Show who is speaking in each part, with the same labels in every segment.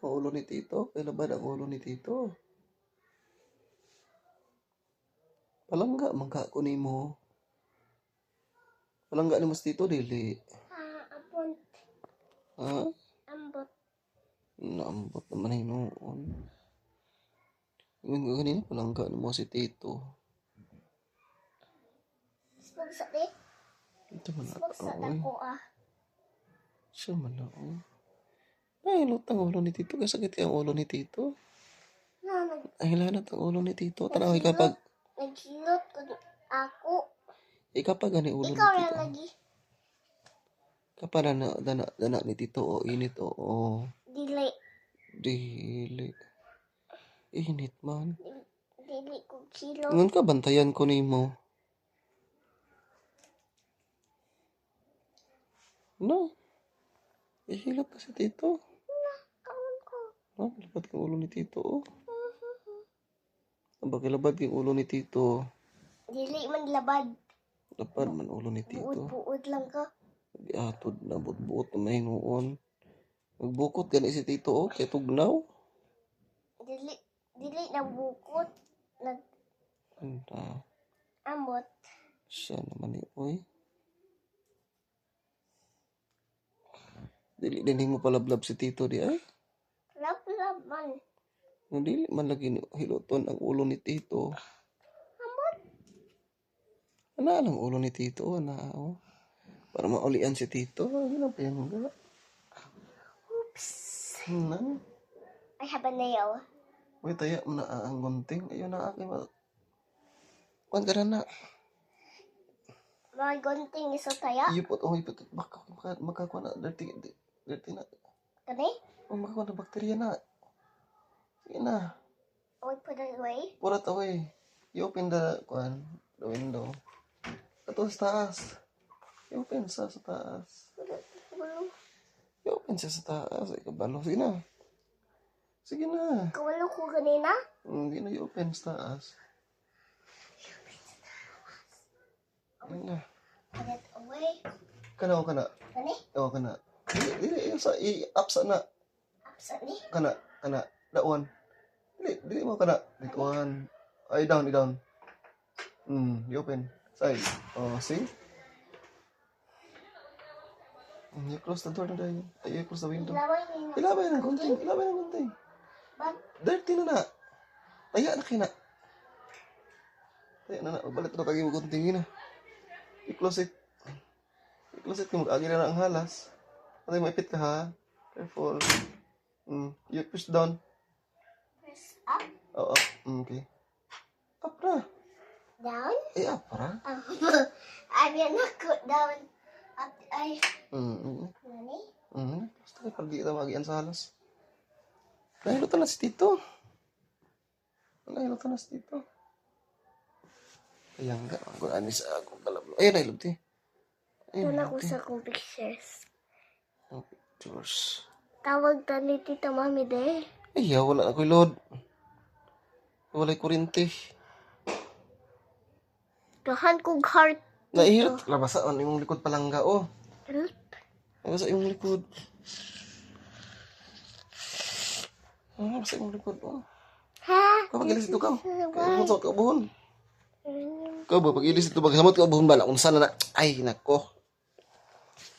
Speaker 1: Ang ulo ni Tito. Kailan ba ang ulo ni Tito? Palangga, mangka ko ni mo. Palangga ni mo si Tito, dili.
Speaker 2: Apon.
Speaker 1: Ha?
Speaker 2: Ambot.
Speaker 1: Naambot naman ay noon. Ngayon ganina, palangga ni mo si Tito.
Speaker 2: Spagsa di?
Speaker 1: Ito man na.
Speaker 2: Spagsa dako
Speaker 1: Siya man na. Ay, lutang ulo ni Tito. Kasakit ang ulo ni Tito. Ay, lanat ang ulo ni Tito. Tanaw, kapag...
Speaker 2: Naghilot ko ako.
Speaker 1: Kapag gani ulo ni
Speaker 2: Ikaw
Speaker 1: Tito.
Speaker 2: lang lagi.
Speaker 1: Kapag dana ni Tito o init o...
Speaker 2: Dili.
Speaker 1: Dili. Init man.
Speaker 2: Dili ko kilo.
Speaker 1: Ngan ka, bantayan ko ni mo. No. Ihilot na si Tito.
Speaker 2: Kaon ko.
Speaker 1: No, labad kang ulo ni Tito, oh. Ang bakilabad kang ulo ni Tito.
Speaker 2: Dili man labad.
Speaker 1: Lapad man ulo ni Tito.
Speaker 2: Buot lang ka.
Speaker 1: Atod na buot na mahinguon. Magbukot gani si Tito, oh. Kaya tugnaw.
Speaker 2: Dili na bukot. Ambot.
Speaker 1: Siya naman eh, oy. Dili din mo palablab si Tito di ay.
Speaker 2: Lab man.
Speaker 1: Dili man lagi hiluton ang ulo ni Tito.
Speaker 2: Ambot.
Speaker 1: Ana lang ulo ni Tito, ana, oh. Para maulian si Tito. Ano pa yan?
Speaker 2: Oops. I have a nail.
Speaker 1: Uy, taya mo na ang gunting. Ayun na akin. Kuan ka na.
Speaker 2: Mga gunting isa taya.
Speaker 1: Ipot. Makakuha na. Dirty na.
Speaker 2: Kani?
Speaker 1: Makakuha na bakterya na. Sige na.
Speaker 2: We put it away.
Speaker 1: Put it away. You open the window. Ito sa taas. You open sa taas. You open sa taas. Ay, kabalo. Sige na. Sige na.
Speaker 2: Kawalo ko ganina?
Speaker 1: Hindi na you open sa taas. Sige na.
Speaker 2: Put it away.
Speaker 1: Kana o kana.
Speaker 2: Kani?
Speaker 1: Oo, kana. Dili, sa i-upsa na.
Speaker 2: Upsa ni?
Speaker 1: Kana. Daon. Dili mo kana. Dituan. Ay, down. You open. Side. Oh, see? You close the door na dahil. You close the window. Ilabay ng gunting.
Speaker 2: But,
Speaker 1: Dirty na. Taya na kina. Taya na. Balit na kaging gunting na. I-close it. Kung mag-agi na ang halas. Patay maipit ka ha. Careful. You push down.
Speaker 2: press up.
Speaker 1: Oo. Okay. Up na.
Speaker 2: Down.
Speaker 1: Up ra.
Speaker 2: I'm gonna go down. Up, ay. Nani?
Speaker 1: Basta kayo pag di kita magian sa halas. Nahilutan na si Tito. Kaya nga. Ang ani sa akong kalablo. Ayun, nahilubti.
Speaker 2: Doon ako sa kong pictures.
Speaker 1: Ang pictures.
Speaker 2: Tawag ta ni Tita Mami de.
Speaker 1: Ay, wala na ko'y load. Wala'y kurente.
Speaker 2: Dahan kong heart.
Speaker 1: Nahihirot. Labasaan yung likod palangga, oh.
Speaker 2: Help.
Speaker 1: Labasa yung likod. Labasa yung likod, oh.
Speaker 2: Ha?
Speaker 1: Pag-ilis ito ka. Kaya mo sa kaubuhon. Ikaw ba, pag-ilis ito, pagsamot ka kaubuhon ba? Kung saan na. Ay, nako.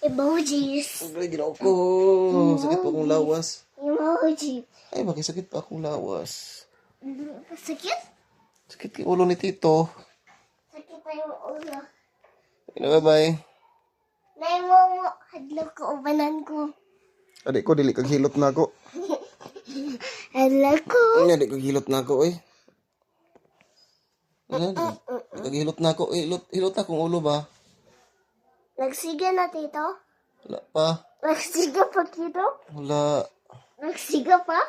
Speaker 2: Emojis.
Speaker 1: Ay, ginaw ko. Sakit pa akong lawas.
Speaker 2: Emoji.
Speaker 1: Ay, sakit pa akong lawas.
Speaker 2: Sakit?
Speaker 1: Sakit yung ulo ni Tito.
Speaker 2: Sakit na yung ulo.
Speaker 1: Bye-bye.
Speaker 2: Nay mo, hadlok ko ubanan ko.
Speaker 1: Adik ko, dili kag hilot na ako.
Speaker 2: Hadlok ko.
Speaker 1: Dili kag hilot na ako, eh. Kag hilot na ako. Hilot akong ulo ba?
Speaker 2: Nagsiga na, Tito?
Speaker 1: Wala pa.
Speaker 2: Nagsiga pa, Tito?
Speaker 1: Wala.
Speaker 2: Nagsiga pa?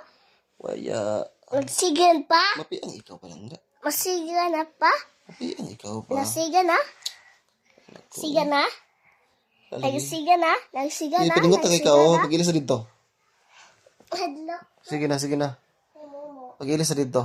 Speaker 1: Waya.
Speaker 2: Nagsigan pa?
Speaker 1: Mapiang ikaw pa lang nga.
Speaker 2: Masiga na pa?
Speaker 1: Mapiang ikaw pa.
Speaker 2: Nasiga na? Siga na? Nagsiga na? Nagsiga na?
Speaker 1: Piningot na ikaw, oh. Pag-ilis na dito.
Speaker 2: Hadlok.
Speaker 1: Sige na.
Speaker 2: Ay, Momo.
Speaker 1: Pag-ilis na dito.